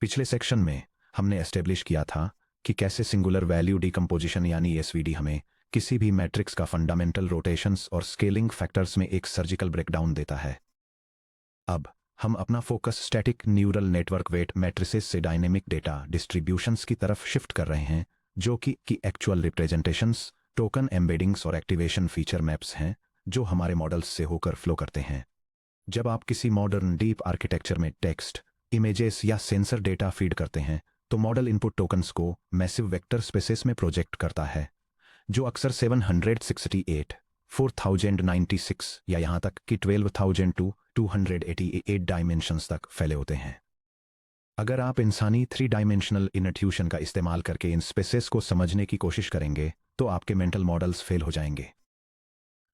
पिछले सेक्शन में हमने एस्टेब्लिश किया था कि कैसे सिंगुलर वैल्यू डिकम्पोजिशन यानी एसवीडी हमें किसी भी मैट्रिक्स का फंडामेंटल रोटेशंस और स्केलिंग फैक्टर्स में एक सर्जिकल ब्रेकडाउन देता है। अब हम अपना focus static neural network weight matrices से डायनेमिक डेटा डिस्ट्रीब्यूशंस की तरफ शिफ्ट कर रहे हैं, जो कि एक्चुअल रिप्रेजेंटेशंस, टोकन एम्बेडिंग्स और एक्टिवेशन फीचर मैप्स हैं जो हमारे मॉडल्स से होकर फ्लो करते हैं। जब आप किसी मॉडर्न डीप आर्किटेक्चर में टेक्स्ट, इमेजेस या सेंसर डेटा फीड करते हैं तो मॉडल इनपुट टोकन्स को मैसिव वेक्टर स्पेसेस में प्रोजेक्ट करता है, जो अक्सर 768, 4096 या यहाँ तक कि 12,000 to 288 डायमेंशंस तक फैले होते हैं। अगर आप इंसानी 3 डायमेंशनल इनट्यूशन का इस्तेमाल करके इन स्पेसेस को समझने की कोशिश करेंगे तो आपके मेंटल मॉडल्स फेल हो जाएंगे।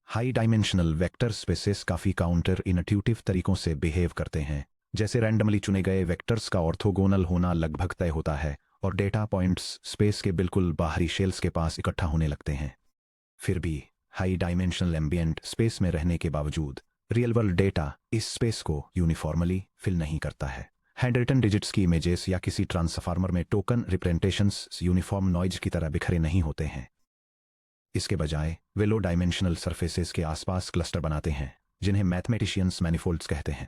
हाई डायमेंशनल वेक्टर स्पेसेस काफ़ी काउंटर इनट्यूटिव तरीकों से बिहेव करते हैं, जैसे रैंडमली चुने गए वेक्टर्स का ऑर्थोगोनल होना लगभग तय होता है और डेटा पॉइंट्स स्पेस के बिल्कुल बाहरी शेल्स के पास इकट्ठा होने लगते हैं। फिर भी हाई डायमेंशनल एम्बिएंट स्पेस में रहने के बावजूद रियल वर्ल्ड डेटा इस स्पेस को यूनिफॉर्मली फिल नहीं करता है। हैंडरिटन डिजिट्स की इमेजेस या किसी ट्रांसफार्मर में टोकन रिप्रेजेंटेशंस यूनिफॉर्म नॉइज की तरह बिखरे नहीं होते हैं। इसके बजाय वे लो डायमेंशनल सरफेसेस के आसपास क्लस्टर बनाते हैं, जिन्हें मैथमेटिशियंस मैनिफोल्ड्स कहते हैं।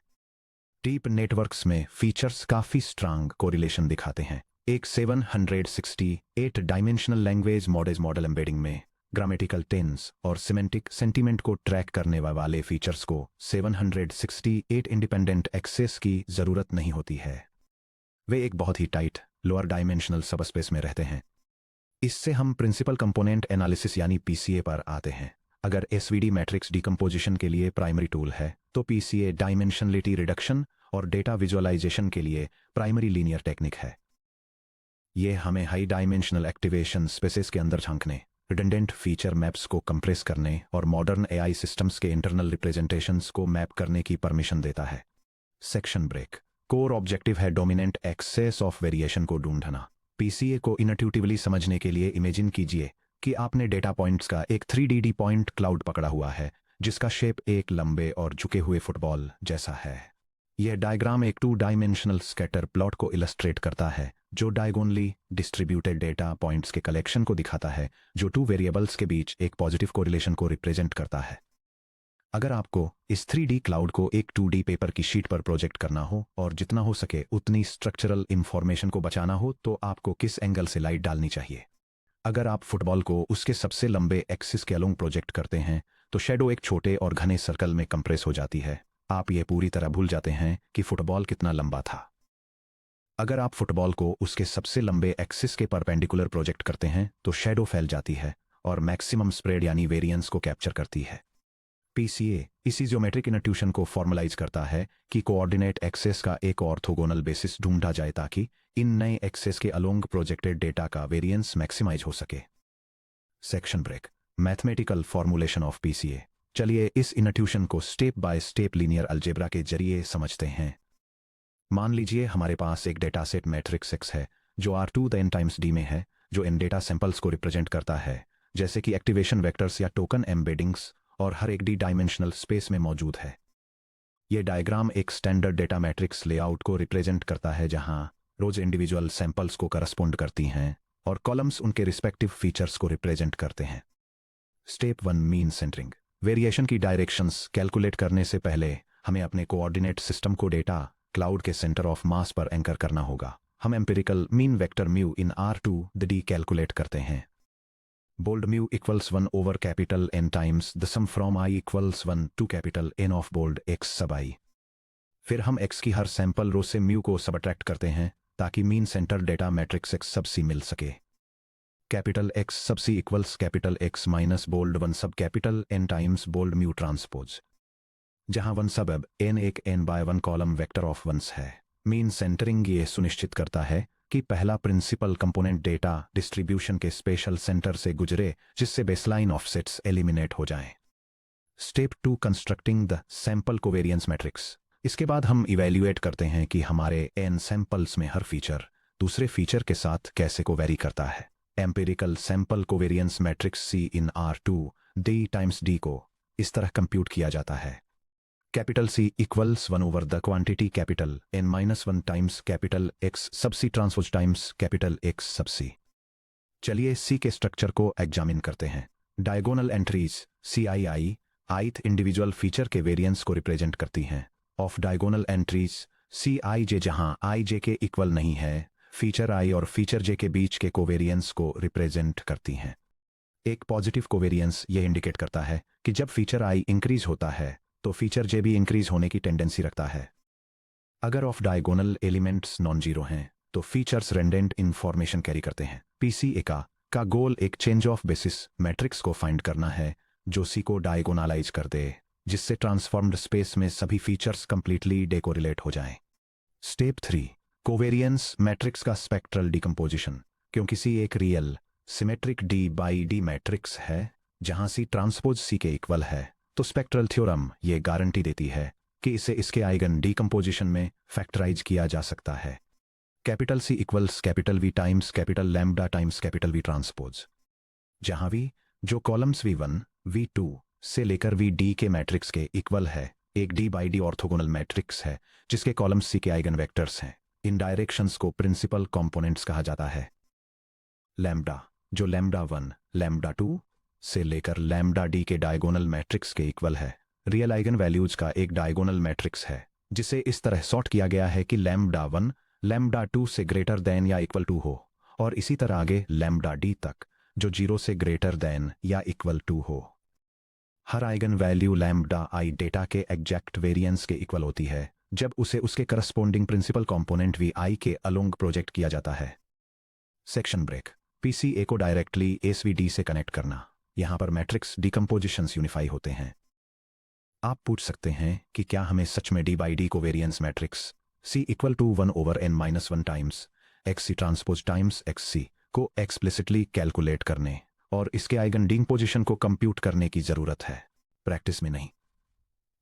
डीप नेटवर्क्स में फीचर्स काफ़ी स्ट्रांग कोरिलेशन दिखाते हैं। एक 768 डायमेंशनल लैंग्वेज मॉडल एम्बेडिंग में ग्रामेटिकल टेंस और सिमेंटिक सेंटीमेंट को ट्रैक करने वाले फीचर्स को 768 इंडिपेंडेंट एक्सेस की ज़रूरत नहीं होती है। वे एक बहुत ही टाइट लोअर डायमेंशनल सबस्पेस में रहते हैं। इससे हम प्रिंसिपल कंपोनेंट एनालिसिस यानी पीसीए पर आते हैं। अगर एसवीडी मैट्रिक्स डिकम्पोजिशन के लिए प्राइमरी टूल है तो पीसीए डायमेंशनलिटी रिडक्शन और डेटा विजुअलाइजेशन के लिए प्राइमरी लीनियर टेक्निक है। यह हमें हाई डायमेंशनल एक्टिवेशन स्पेसेस के अंदर झांकने, रिडंडेंट फीचर मैप्स को कंप्रेस करने और मॉडर्न एआई सिस्टम्स के इंटरनल रिप्रेजेंटेशंस को मैप करने की परमिशन देता है। Section break. कोर ऑब्जेक्टिव है डोमिनेंट एक्सेस ऑफ वेरिएशन को ढूंढना। पीसीए को इनट्यूटिवली समझने के लिए इमेजिन कीजिए कि आपने डेटा पॉइंट्स का एक 3D पॉइंट क्लाउड पकड़ा हुआ है, जिसका शेप एक लंबे और झुके हुए फुटबॉल जैसा है। यह डायग्राम एक 2 डायमेंशनल स्कैटर प्लॉट को इलस्ट्रेट करता है, जो डायगोनली डिस्ट्रीब्यूटेड डेटा पॉइंट्स के कलेक्शन को दिखाता है, जो 2 वेरिएबल्स के बीच एक पॉजिटिव कोरिलेशन को रिप्रेजेंट करता है। अगर आपको इस 3D क्लाउड को एक 2D पेपर की शीट पर प्रोजेक्ट करना हो और जितना हो सके उतनी स्ट्रक्चरल इंफॉर्मेशन को बचाना हो तो आपको किस एंगल से लाइट डालनी चाहिए? अगर आप फुटबॉल को उसके सबसे लंबे एक्सिस के अलोंग प्रोजेक्ट करते हैं तो शेडो एक छोटे और घने सर्कल में कंप्रेस हो जाती है। आप ये पूरी तरह भूल जाते हैं कि फुटबॉल कितना लंबा था। अगर आप फुटबॉल को उसके सबसे लंबे एक्सिस के परपेंडिकुलर प्रोजेक्ट करते हैं तो शेडो फैल जाती है और मैक्सिमम स्प्रेड यानी वेरिएंस को कैप्चर करती है। पीसीए इसी ज्योमेट्रिक इनट्यूशन को फॉर्मलाइज करता है कि कोऑर्डिनेट एक्सेस का एक ऑर्थोगोनल बेसिस ढूंढा जाए ताकि इन नए एक्सेस के अलोंग प्रोजेक्टेड डेटा का वेरिएंस मैक्सिमाइज हो सके। Section break. Mathematical formulation of PCA. चलिए इस इनट्यूशन को step by step linear algebra के जरिए समझते हैं। मान लीजिए हमारे पास एक डेटा सेट मैट्रिक्स एक्स है जो R2 the n times d में है, जो इन डेटा सैंपल्स को रिप्रेजेंट करता है, जैसे कि एक्टिवेशन वेक्टर्स या टोकन एम्बेडिंग्स, और हर एक डी डायमेंशनल स्पेस में मौजूद है। यह डायग्राम एक स्टैंडर्ड डेटा मैट्रिक्स लेआउट को रिप्रेजेंट करता है, जहां रोज इंडिविजुअल सैंपल्स को करस्पॉन्ड करती हैं और कॉलम्स उनके रिस्पेक्टिव फीचर्स को रिप्रेजेंट करते हैं। Step 1 mean centring. वेरिएशन की डायरेक्शंस कैलकुलेट करने से पहले हमें अपने कोऑर्डिनेट सिस्टम को डेटा क्लाउड के सेंटर ऑफ मास पर एंकर करना होगा। हम empirical mean vector mu in R2 the d calculate करते हैं। Bold mu equals 1 over capital N times the sum from I equals 1 to capital N of bold X sub I। फिर हम X की हर sample रो से mu को subtract करते हैं ताकि mean centre data matrix X sub C मिल सके। Capital X sub C equals capital X minus bold 1 sub capital N times bold mu transpose, जहां 1 सब अब N एक N by 1 column vector of 1s है। Mean centering ये सुनिश्चित करता है कि पहला प्रिंसिपल कंपोनेंट डेटा डिस्ट्रीब्यूशन के स्पेशल सेंटर से गुजरे, जिससे बेसलाइन ऑफसेट्स एलिमिनेट हो जाएं। Step 2 constructing the sample covariance matrix. इसके बाद हम इवैल्यूएट करते हैं कि हमारे n सैंपल्स में हर फीचर दूसरे फीचर के साथ कैसे को वेरी करता है। Empirical sample covariance matrix C इन R2 d टाइम्स d को इस तरह कंप्यूट किया जाता है। Capital C equals 1 over the quantity capital N-1 times capital X sub C transpose times capital X sub C। चलिए C के स्ट्रक्चर को examine करते हैं। Diagonal entries CII ith individual feature के वेरिएंस को रिप्रेजेंट करती हैं। ऑफ डायगोनल एंट्रीज CIJ जहां IJ के इक्वल नहीं है, फीचर I और फीचर J के बीच के कोवेरिएंस को रिप्रेजेंट करती हैं। एक पॉजिटिव कोवेरिएंस यह इंडिकेट करता है कि जब फीचर I इंक्रीज होता है तो फीचर J भी इंक्रीज होने की टेंडेंसी रखता है। अगर of diagonal elements non zero हैं तो फीचर्स रेंडेंट इन्फॉर्मेशन कैरी करते हैं। PCA का गोल एक चेंज ऑफ बेसिस मैट्रिक्स को फाइंड करना है जो C को डायगोनलाइज कर दे, जिससे ट्रांसफॉर्म्ड स्पेस में सभी फीचर्स कंप्लीटली डेकोरिलेट हो जाएं। स्टेप 3 कोवेरिएंस मैट्रिक्स का स्पेक्ट्रल डिकम्पोजिशन। क्योंकि C एक रियल सिमेट्रिक D/D मैट्रिक्स है जहां C ट्रांसपोज C के इक्वल है, तो स्पेक्ट्रल थ्योरम ये गारंटी देती है कि इसे इसके आइगन डिकम्पोजिशन में फैक्टराइज किया जा सकता है। Capital C equals capital V times capital lambda times capital V transpose, जहां V जो कॉलम्स V1, V2 से लेकर VD के मैट्रिक्स के इक्वल है, एक D/D ऑर्थोगोनल मैट्रिक्स है जिसके कॉलम्स C के आइगन वेक्टर्स हैं। इन डायरेक्शंस को प्रिंसिपल कंपोनेंट्स कहा जाता है। लैम्बडा जो लैम्बडा 1, लैम्बडा 2 से लेकर लैम्बडा D के डायगोनल मैट्रिक्स के इक्वल है, रियल आइगन वैल्यूज का एक डायगोनल मैट्रिक्स है जिसे इस तरह सॉर्ट किया गया है कि लैम्बडा 1 लैम्बडा 2 से ग्रेटर देन या इक्वल टू हो, और इसी तरह आगे लैम्बडा D तक जो 0 से ग्रेटर देन या इक्वल टू हो। हर eigen value lambda I data के एग्जैक्ट वेरिएंस के इक्वल होती है जब उसे उसके करस्पोंडिंग प्रिंसिपल कंपोनेंट VI के अलोंग प्रोजेक्ट किया जाता है। Section break. PCA को डायरेक्टली SVD से कनेक्ट करना। यहां पर मैट्रिक्स डिकम्पोजिशंस यूनिफाई होते हैं। आप पूछ सकते हैं कि क्या हमें सच में D/D covariance matrix C equal to 1 over N-1 times XC transpose times XC को एक्सप्लिसिटली कैलकुलेट करने और इसके आइगन डिकम्पोजिशन को कंप्यूट करने की जरूरत है? प्रैक्टिस में नहीं।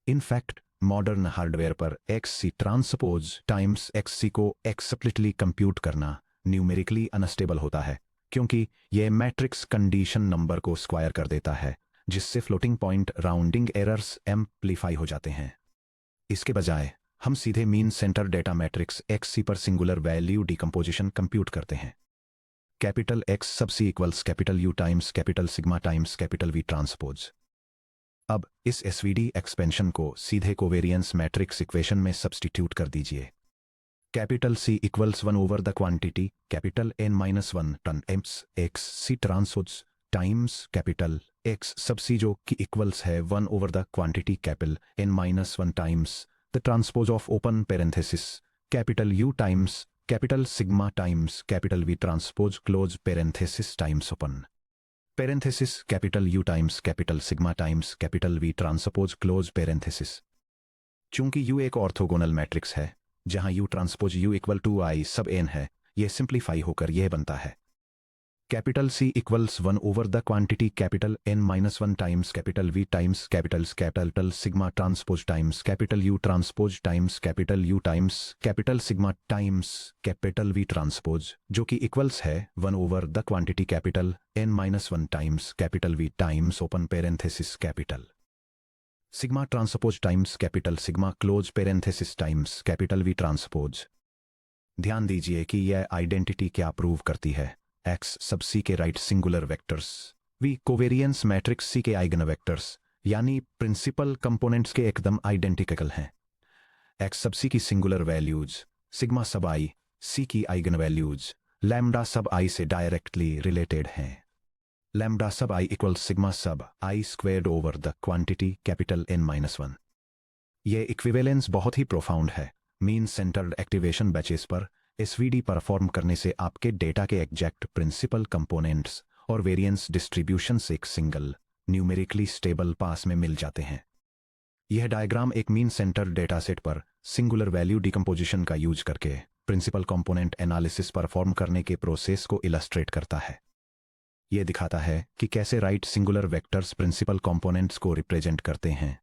इनफैक्ट मॉडर्न हार्डवेयर पर XC ट्रांसपोज टाइम्स XC को एक्सप्लिसिटली कंप्यूट करना न्यूमेरिकली अनस्टेबल होता है, क्योंकि यह मैट्रिक्स कंडीशन नंबर को स्क्वायर कर देता है, जिससे floating point rounding errors amplify हो जाते हैं। इसके बजाय हम सीधे mean centre data matrix XC पर सिंगुलर वैल्यू डिकम्पोजिशन कंप्यूट करते हैं। Capital X sub C equals capital U times capital sigma times capital V transpose. अब इस SVD एक्सपेंशन को सीधे कोवेरिएंस मैट्रिक्स इक्वेशन में सब्स्टिट्यूट कर दीजिए। Capital C equals 1 over the quantity capital N-1 ton X C transpose times capital X sub C जो कि equals है 1 over the quantity capital N-1 times the transpose of open parenthesis capital U times capital sigma times capital V transpose close parenthesis times open parenthesis capital U times capital sigma times capital V transpose close parenthesis. चूंकि U एक orthogonal matrix है जहां U transpose U equal to I sub n है, यह simplify होकर यह बनता है capital C equals 1 over the quantity capital N-1 times capital V times capital sigma transpose times capital U transpose times capital U times capital sigma times capital V transpose, जो कि equals है 1 over the quantity capital N-1 times capital V times open parenthesis capital sigma transpose times capital sigma close parenthesis times capital V transpose. ध्यान दीजिए कि यह identity क्या prove करती है। X सब C के right singular vectors V covariance matrix C के eigen vectors यानी प्रिंसिपल कंपोनेंट्स के एकदम आइडेंटिकल हैं। X सब C की singular values sigma sub I C की आइगन वैल्यूज लैम्बडा सब I से डायरेक्टली रिलेटेड हैं। लैम्बडा सब I equal sigma sub I squared over the quantity capital N-1। यह इक्विवेलेंस बहुत ही प्रोफाउंड है। मीन सेंटर्ड एक्टिवेशन बैचेस पर SVD परफॉर्म करने से आपके डेटा के एग्जैक्ट प्रिंसिपल कंपोनेंट्स और वेरिएंस डिस्ट्रीब्यूशंस एक सिंगल न्यूमेरिकली स्टेबल पास में मिल जाते हैं। यह डायग्राम एक मीन सेंटर डेटासेट पर सिंगुलर वैल्यू डिकम्पोजिशन का यूज करके प्रिंसिपल कंपोनेंट एनालिसिस परफॉर्म करने के प्रोसेस को इलस्ट्रेट करता है। यह दिखाता है कि कैसे right singular vectors principal components को रिप्रेजेंट करते हैं,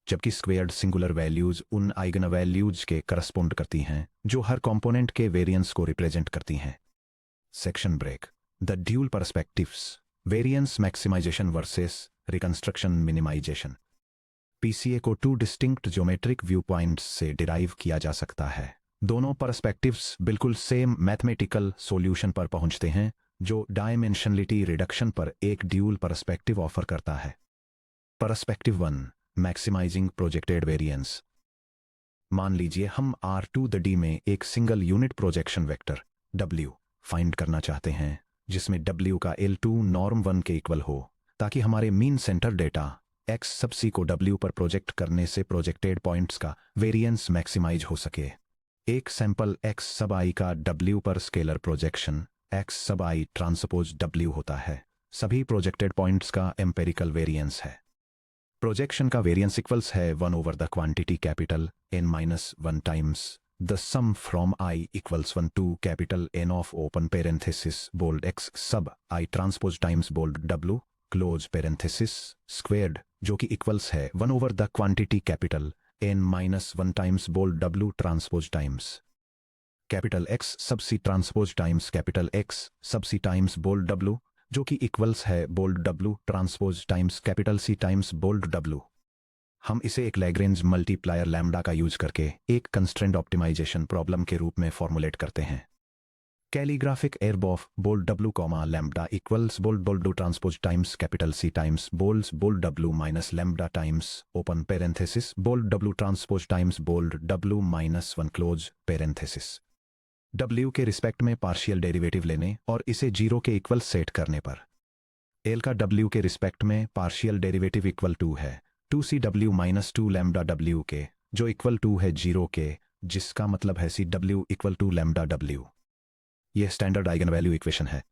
जबकि स्क्वेयर्ड सिंगुलर वैल्यूज उन आइगन वैल्यूज के करस्पोंड करती हैं जो हर कंपोनेंट के वेरिएंस को रिप्रेजेंट करती हैं। Section break. The dual perspectives variance maximisation versus reconstruction minimisation. PCA को 2 डिस्टिंक्ट ज्योमेट्रिक व्यू पॉइंट्स से डिराइव किया जा सकता है। दोनों पर्सपेक्टिव्स बिल्कुल सेम मैथमेटिकल सॉल्यूशन पर पहुंचते हैं, जो डायमेंशनलिटी रिडक्शन पर एक ड्यूल पर्सपेक्टिव ऑफर करता है। Perspective 1, maximising projected variance. मान लीजिए हम R2D में एक single unit projection vector W find करना चाहते हैं, जिसमें W का L2 नॉर्म 1 के इक्वल हो, ताकि हमारे mean centre data X sub C को W पर प्रोजेक्ट करने से प्रोजेक्टेड पॉइंट्स का वेरिएंस मैक्सिमाइज हो सके। एक सैंपल X सब I का W पर scalar projection X sub I transpose W होता है, सभी प्रोजेक्टेड पॉइंट्स का एम्पेरिकल वेरिएंस है। प्रोजेक्शन का वेरिएंस इक्वल्स है 1 over the quantity capital N-1 times the sum from I equals 1 to capital N of open parenthesis bold X sub I transpose times bold W close parenthesis squared, जो कि equals है 1 over the quantity capital N-1 times bold W transpose times capital X sub C transpose times capital X sub C times bold W, जो कि equals है bold W transpose times capital C times bold W। हम इसे एक Lagrange multiplier lambda का use करके एक constraint optimisation problem के रूप में फॉर्मुलेट करते हैं। कैलीग्राफिक एरब of bold W comma lambda equals bold W transpose times capital C times bold W minus lambda times open parenthesis bold W transpose times bold W minus 1 close parenthesis. W के respect में partial derivative लेने और इसे 0 के equal set करने पर L का W के रिस्पेक्ट में पार्शियल डेरिवेटिव इक्वल टू है 2C W minus 2 lambda W के, जो इक्वल टू है 0 के, जिसका मतलब है CW equal to lambda W। यह स्टैंडर्ड आइगन वैल्यू इक्वेशन है।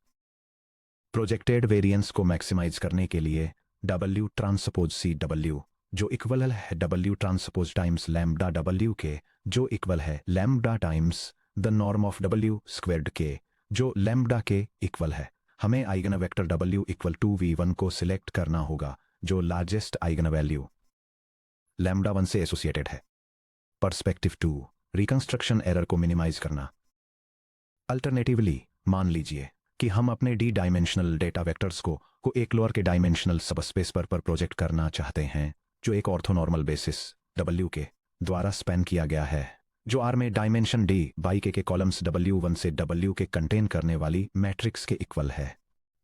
प्रोजेक्टेड वेरिएंस को मैक्सिमाइज करने के लिए W ट्रांसपोज CW, जो इक्वल है W transpose times lambda W के, जो इक्वल है lambda times the norm of W squared के, जो लैम्डा के इक्वल है। हमें eigenvector W equal to V1 को सिलेक्ट करना होगा, जो लार्जेस्ट आइगन वैल्यू लैम्डा 1 से एसोसिएटेड है। पर्सपेक्टिव 2, रिकंस्ट्रक्शन एरर को मिनिमाइज करना। अल्टरनेटिवली मान लीजिए कि हम अपने डी डायमेंशनल डेटा वेक्टर्स को एक लोअर के डायमेंशनल सबस्पेस पर प्रोजेक्ट करना चाहते हैं, जो एक ऑर्थोनॉर्मल बेसिस W के द्वारा स्पैन किया गया है, जो R में डायमेंशन D बाई के कॉलम्स W1 से W के कंटेन करने वाली मैट्रिक्स के इक्वल है।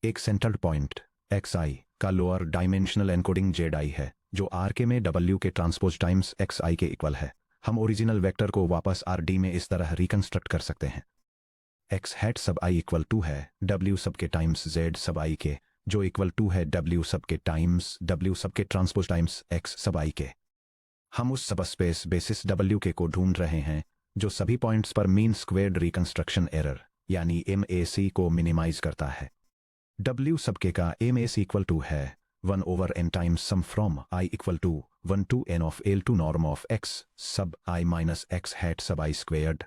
एक सेंटर्ड पॉइंट XI का लोअर डायमेंशनल एनकोडिंग ZI है, जो R के में W के ट्रांसपोज टाइम्स XI के इक्वल है। हम ओरिजिनल वेक्टर को वापस RD में इस तरह रिकंस्ट्रक्ट कर सकते हैं। X hat sub I equal to है W sub k times Z सब I के, जो इक्वल टू है W sub k times W sub k transpose times X sub I के। हम उस सबस्पेस बेसिस W के को ढूंढ रहे हैं, जो सभी पॉइंट्स पर मीन स्क्वेयर्ड रिकंस्ट्रक्शन एरर यानी MAC को मिनिमाइज करता है। W सबके का MAC इक्वल टू है 1 over n times sum from I equal to 1 to n of L2 norm of X sub I minus X hat sub I squared,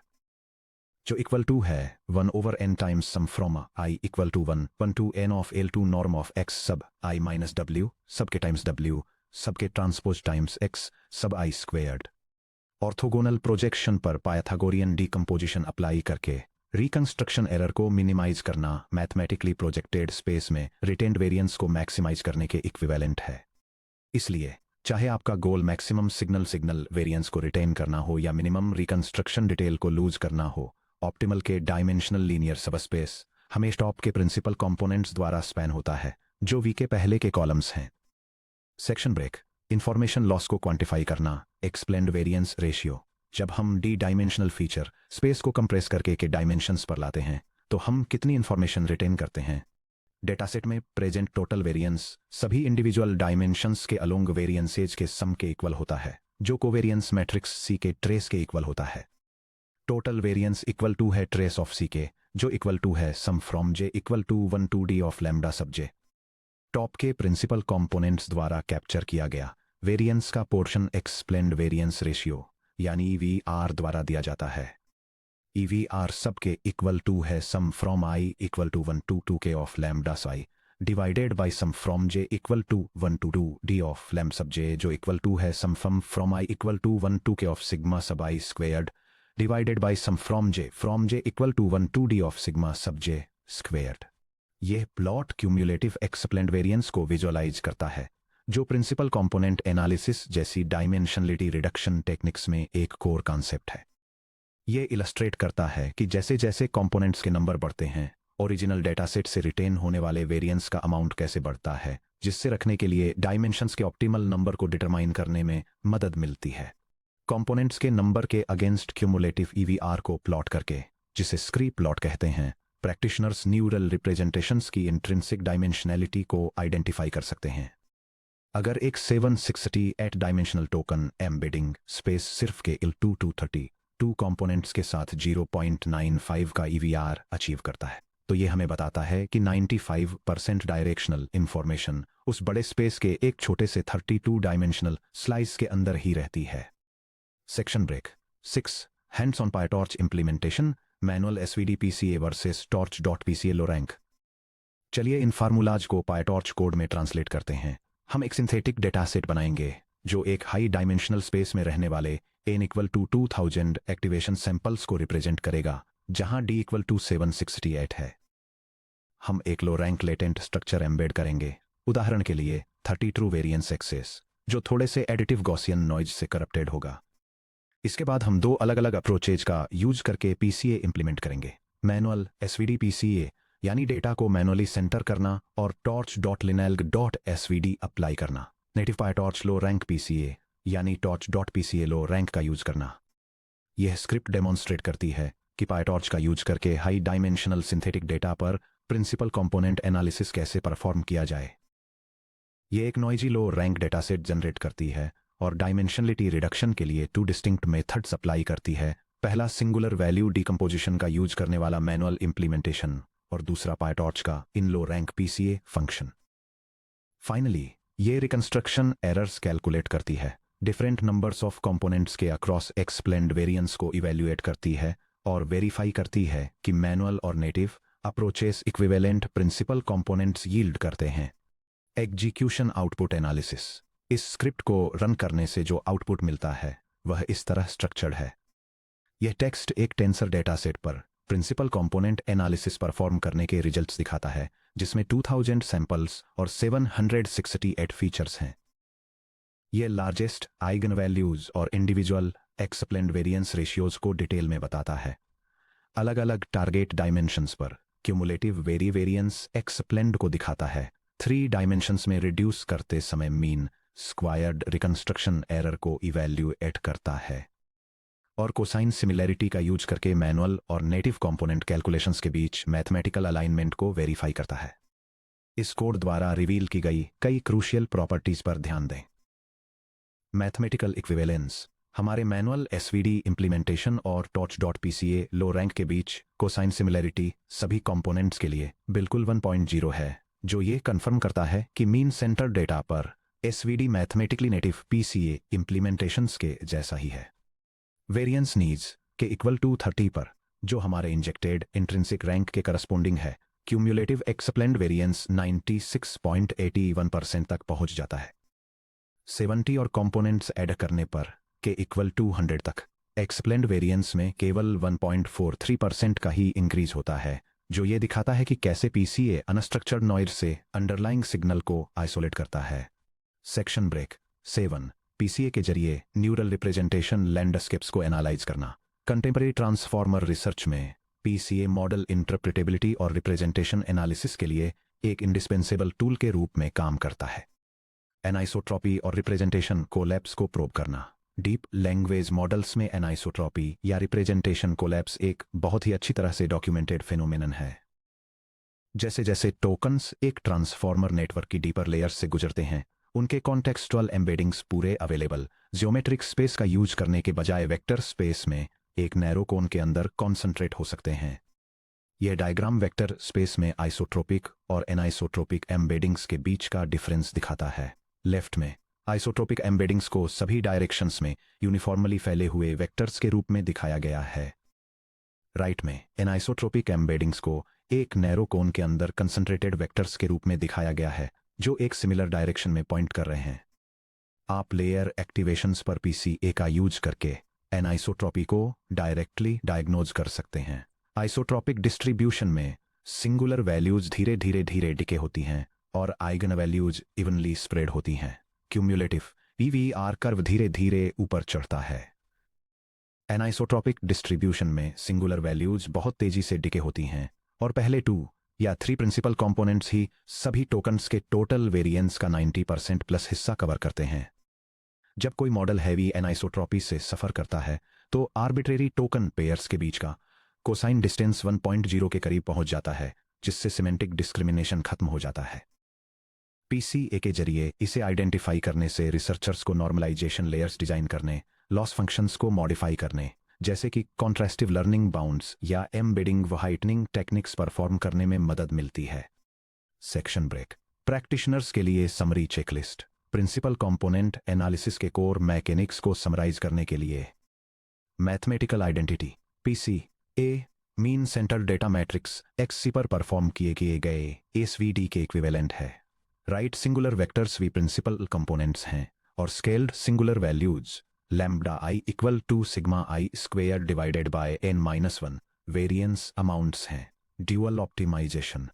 जो equal to है 1 over n times sum from I equal to 1 to n of L2 norm of X sub I minus W sub k times W sub k transpose times X sub I squared. Orthogonal projection पर Pythagorean decomposition apply करके reconstruction error को minimise करना mathematically projected space में retained variance को maximise करने के equivalent है। इसलिए चाहे आपका गोल मैक्सिमम सिग्नल वेरिएंस को रिटेन करना हो या मिनिमम रिकंस्ट्रक्शन डिटेल को लूज करना हो, ऑप्टिमल के डायमेंशनल लीनियर सबस्पेस हमेशा टॉप के प्रिंसिपल कंपोनेंट्स द्वारा स्पैन होता है, जो V के पहले के कॉलम्स हैं। सेक्शन ब्रेक, इंफॉर्मेशन लॉस को क्वांटिफाई करना, एक्सप्लेन्ड वेरिएंस रेशियो। जब हम डी डायमेंशनल फीचर स्पेस को कंप्रेस करके के डायमेंशंस पर लाते हैं, तो हम कितनी इंफॉर्मेशन रिटेन करते हैं। डेटासेट में प्रेजेंट टोटल वेरिएंस सभी इंडिविजुअल डायमेंशंस के अलोंग वेरिएंसेज के सम के इक्वल होता है, जो कोवेरिएंस मैट्रिक्स C के ट्रेस के इक्वल होता है। टोटल वेरिएंस इक्वल टू है ट्रेस ऑफ C के, जो इक्वल टू है sum from J equal to 1 to D of lambda sub J। Top के प्रिंसिपल कंपोनेंट्स द्वारा कैप्चर किया गया वेरिएंस का पोर्शन एक्सप्लेन्ड वेरिएंस रेशियो यानी EVR द्वारा दिया जाता है। EVR सब के इक्वल टू है sum from I equal to 1 to 2 k of lambda I divided by sum from J equal to 1 to 2 D of lambda sub J, जो equal to है sum from I equal to 1 2 k of sigma sub I squared divided by sum from J equal to 1 2 D of sigma sub J squared. यह plot cumulative explained variance को visualise करता है, जो principal component analysis जैसी dimensionality reduction techniques में एक core concept है। ये इलस्ट्रेट करता है कि जैसे जैसे कंपोनेंट्स के नंबर बढ़ते हैं, ओरिजिनल डेटासेट से रिटेन होने वाले वेरिएंस का अमाउंट कैसे बढ़ता है, जिससे रखने के लिए डायमेंशंस के ऑप्टिमल नंबर को डिटरमाइन करने में मदद मिलती है। कंपोनेंट्स के नंबर के अगेंस्ट क्यूमुलेटिव ईवीआर को प्लॉट करके, जिसे स्क्री प्लॉट कहते हैं, प्रैक्टिशनर्स न्यूरल रिप्रेजेंटेशंस की इंट्रिंसिक डायमेंशनैलिटी को आइडेंटिफाई कर सकते हैं। अगर एक 768 डायमेंशनल टोकन एम्बेडिंग स्पेस सिर्फ के 232 कंपोनेंट्स के साथ 0.95 का ईवीआर अचीव करता है, तो ये हमें बताता है कि 95% डायरेक्शनल इंफॉर्मेशन उस बड़े स्पेस के एक छोटे से 32 डायमेंशनल स्लाइस के अंदर ही रहती है। Section break 6 hands on PyTorch implementation manual SVD PCA versus torch.pca low rank. चलिए इन फार्मूलाज को पायटॉर्च कोड में ट्रांसलेट करते हैं। हम एक सिंथेटिक डेटासेट बनाएंगे जो एक हाई डायमेंशनल स्पेस में रहने वाले n = 2000 एक्टिवेशन सैंपल्स को रिप्रेजेंट करेगा, जहां d = 768 है। हम एक लो रैंक लेटेंट स्ट्रक्चर एम्बेड करेंगे, उदाहरण के लिए 30 ट्रू वेरिएंस एक्सेस, जो थोड़े से एडिटिव गॉसियन नॉइज से करप्टेड होगा। इसके बाद हम दो अलग अलग अप्रोचेज का यूज करके पीसीए इंप्लीमेंट करेंगे। मैनुअल एसवीडी पीसीए यानी डेटा को मैनुअली सेंटर करना, और torch.linalg.svd अप्लाई करना। नेटिव पायटॉर्च लो रैंक पीसीए यानी torch.pca लो रैंक का यूज करना। यह स्क्रिप्ट डेमोन्स्ट्रेट करती है कि पायटॉर्च का यूज करके हाई डायमेंशनल सिंथेटिक डेटा पर प्रिंसिपल कंपोनेंट एनालिसिस कैसे परफॉर्म किया जाए। यह एक नॉइजी लो रैंक डेटासेट जनरेट करती है और डायमेंशनलिटी रिडक्शन के लिए 2 डिस्टिंक्ट मेथड्स अप्लाई करती है। पहला सिंगुलर वैल्यू डिकम्पोजिशन का यूज करने वाला मैनुअल इंप्लीमेंटेशन, और दूसरा पायटॉर्च का in low rank PCA function. Finally ये रिकंस्ट्रक्शन एरर्स कैलकुलेट करती है, डिफरेंट नंबर्स ऑफ कंपोनेंट्स के अक्रॉस एक्सप्लेन्ड वेरिएंस को इवेल्युएट करती है और वेरीफाई करती है कि मैनुअल और native approaches equivalent principal components yield करते हैं। Execution output analysis. इस स्क्रिप्ट को रन करने से जो आउटपुट मिलता है वह इस तरह स्ट्रक्चर्ड है। यह टेक्स्ट एक टेंसर डेटासेट पर प्रिंसिपल कंपोनेंट एनालिसिस परफॉर्म करने के रिजल्ट्स दिखाता है, जिसमें 2000 सैंपल्स और 768 फीचर्स हैं। यह लार्जेस्ट आइगन वैल्यूज और इंडिविजुअल एक्सप्लेन्ड वेरिएंस रेशियोज को डिटेल में बताता है। अलग अलग टारगेट डायमेंशंस पर क्यूमुलेटिव वेरिएंस एक्सप्लेन्ड को दिखाता है। 3 डायमेंशंस में रिड्यूस करते समय मीन स्क्वायर्ड रिकंस्ट्रक्शन एरर को इवैल्यूएट करता है, और कोसाइन सिमिलैरिटी का यूज करके मैनुअल और नेटिव कंपोनेंट कैलकुलेशंस के बीच मैथमेटिकल अलाइनमेंट को वेरीफाई करता है। इस कोड द्वारा रिवील की गई कई क्रूशियल प्रॉपर्टीज पर ध्यान दें। Mathematical equivalence. हमारे मैनुअल एसवीडी इंप्लीमेंटेशन और torch.pca लो रैंक के बीच कोसाइन सिमिलैरिटी सभी कंपोनेंट्स के लिए बिल्कुल 1.0 है, जो ये कन्फर्म करता है कि मीन सेंटर डेटा पर एसवीडी मैथमेटिकली नेटिव पीसीए इंप्लीमेंटेशंस के जैसा ही है। वेरिएंस नीड्स के इक्वल टू 30 पर, जो हमारे इंजेक्टेड इंट्रिंसिक रैंक के करस्पोंडिंग है, क्यूमुलेटिव एक्सप्लेन्ड वेरिएंस 96.81% तक पहुंच जाता है। 70 और कंपोनेंट्स ऐड करने पर के इक्वल टू 100 तक एक्सप्लेन्ड वेरिएंस में केवल 1.43% का ही इंक्रीज होता है, जो ये दिखाता है कि कैसे पीसीए अनस्ट्रक्चर्ड नॉइज से अंडरलाइंग सिग्नल को आइसोलेट करता है। सेक्शन ब्रेक 7 पीसीए के जरिए न्यूरल रिप्रेजेंटेशन लैंडस्केप्स को एनालाइज करना। कंटेम्परेरी ट्रांसफॉर्मर रिसर्च में पीसीए मॉडल इंटरप्रिटेबिलिटी और रिप्रेजेंटेशन एनालिसिस के लिए एक इंडिस्पेंसेबल टूल के रूप में काम करता है। एनाइसोट्रॉपी और रिप्रेजेंटेशन कोलैप्स को प्रोब करना। डीप लैंग्वेज मॉडल्स में एनाइसोट्रॉपी या रिप्रेजेंटेशन कोलैप्स एक बहुत ही अच्छी तरह से डॉक्यूमेंटेड फिनोमेनन है। जैसे जैसे टोकन्स एक ट्रांसफॉर्मर नेटवर्क की डीपर लेयर्स से गुजरते हैं, उनके कॉन्टेक्सचुअल एम्बेडिंग्स पूरे अवेलेबल ज्योमेट्रिक स्पेस का यूज करने के बजाय वेक्टर स्पेस में एक नैरो कोन के अंदर कॉन्सेंट्रेट हो सकते हैं। यह डायग्राम वेक्टर स्पेस में आइसोट्रोपिक और एनाइसोट्रोपिक एम्बेडिंग्स के बीच का डिफरेंस दिखाता है। लेफ्ट में आइसोट्रोपिक एम्बेडिंग्स को सभी डायरेक्शंस में यूनिफॉर्मली फैले हुए वेक्टर्स के रूप में दिखाया गया है। राइट में एनाइसोट्रोपिक एम्बेडिंग्स को एक नैरो कोन के अंदर कंसंट्रेटेड वेक्टर्स के रूप में दिखाया गया है, जो एक सिमिलर डायरेक्शन में पॉइंट कर रहे हैं। आप लेयर एक्टिवेशंस पर पीसीए का यूज करके एनाइसोट्रॉपी को डायरेक्टली डायग्नोज कर सकते हैं। आइसोट्रॉपिक डिस्ट्रीब्यूशन में सिंगुलर वैल्यूज धीरे धीरे डिके होती हैं और आइगन वैल्यूज इवनली स्प्रेड होती हैं। क्यूम्युलेटिव ईवीआर कर्व धीरे धीरे ऊपर चढ़ता है। एनाइसोट्रॉपिक डिस्ट्रीब्यूशन में सिंगुलर वैल्यूज बहुत तेजी से डिके होती हैं और पहले 2 या 3 प्रिंसिपल कंपोनेंट्स ही सभी टोकन्स के टोटल वेरिएंस का 90% प्लस हिस्सा कवर करते हैं। जब कोई मॉडल हैवी एनाइसोट्रॉपी से सफर करता है तो आर्बिट्रेरी टोकन पेयर्स के बीच का कोसाइन डिस्टेंस 1.0 के करीब पहुंच जाता है, जिससे सिमेंटिक डिस्क्रिमिनेशन खत्म हो जाता है। पीसीए के जरिए इसे आइडेंटिफाई करने से रिसर्चर्स को नॉर्मलाइजेशन लेयर्स डिजाइन करने, लॉस फंक्शंस को मॉडिफाई करने, जैसे कि कॉन्ट्रास्टिव लर्निंग बाउंड्स या एम्बेडिंग व हाइटनिंग टेक्निक्स परफॉर्म करने में मदद मिलती है। Section break. प्रैक्टिशनर्स के लिए summary checklist. Principal component analysis के कोर मैकेनिक्स को समराइज करने के लिए mathematical identity PCA mean centre data matrix X C पर परफॉर्म किए गए एसवीडी के इक्विवेलेंट है। राइट सिंगुलर वेक्टर्स भी प्रिंसिपल कंपोनेंट्स हैं और scaled singular values lambda I equal to sigma I square divided by n-1 variance amounts हैं। Dual optimisation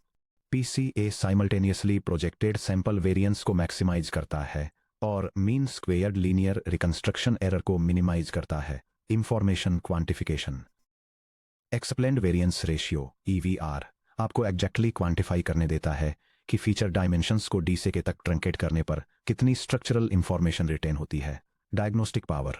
PCA simultaneously projected sample variance को मैक्सिमाइज करता है और mean squared linear reconstruction error को minimise करता है। Information quantification explained variance ratio EVR आपको exactly quantify करने देता है कि फीचर डायमेंशंस को डी से के तक ट्रंकेट करने पर कितनी स्ट्रक्चरल इंफॉर्मेशन रिटेन होती है। डायग्नोस्टिक पावर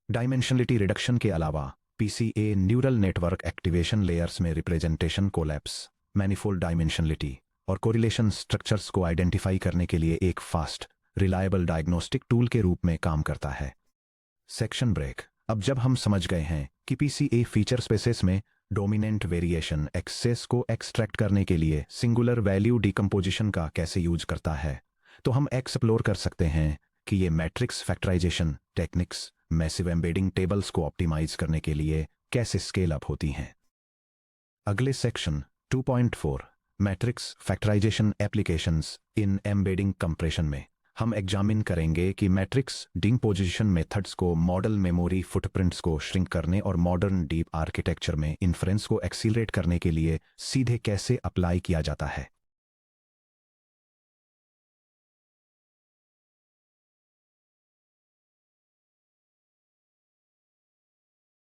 डायमेंशनलिटी रिडक्शन के अलावा PCA neural network activation layers में रिप्रेजेंटेशन कोलैप्स, मैनिफोल्ड डायमेंशनलिटी और कोरिलेशन स्ट्रक्चर्स को आइडेंटिफाई करने के लिए एक फास्ट, रिलायबल डायग्नोस्टिक टूल के रूप में काम करता है। Section break. अब जब हम समझ गए हैं कि पीसीए फीचर स्पेसेस में डोमिनेंट वेरिएशन एक्सेस को एक्सट्रैक्ट करने के लिए सिंगुलर वैल्यू डिकम्पोजिशन का कैसे यूज करता है, तो हम एक्सप्लोर कर सकते हैं कि ये matrix factorisation techniques massive embedding tables को ऑप्टिमाइज करने के लिए कैसे स्केल अप होती हैं। अगले section 2.4 matrix factorisation applications in embedding compression में हम एग्जामिन करेंगे कि मैट्रिक्स डिकम्पोजिशन मेथड्स को मॉडल मेमोरी फुटप्रिंट्स को श्रिंक करने और मॉडर्न डीप आर्किटेक्चर में इन्फ्रेंस को एक्सीलरेट करने के लिए सीधे कैसे अप्लाई किया जाता है।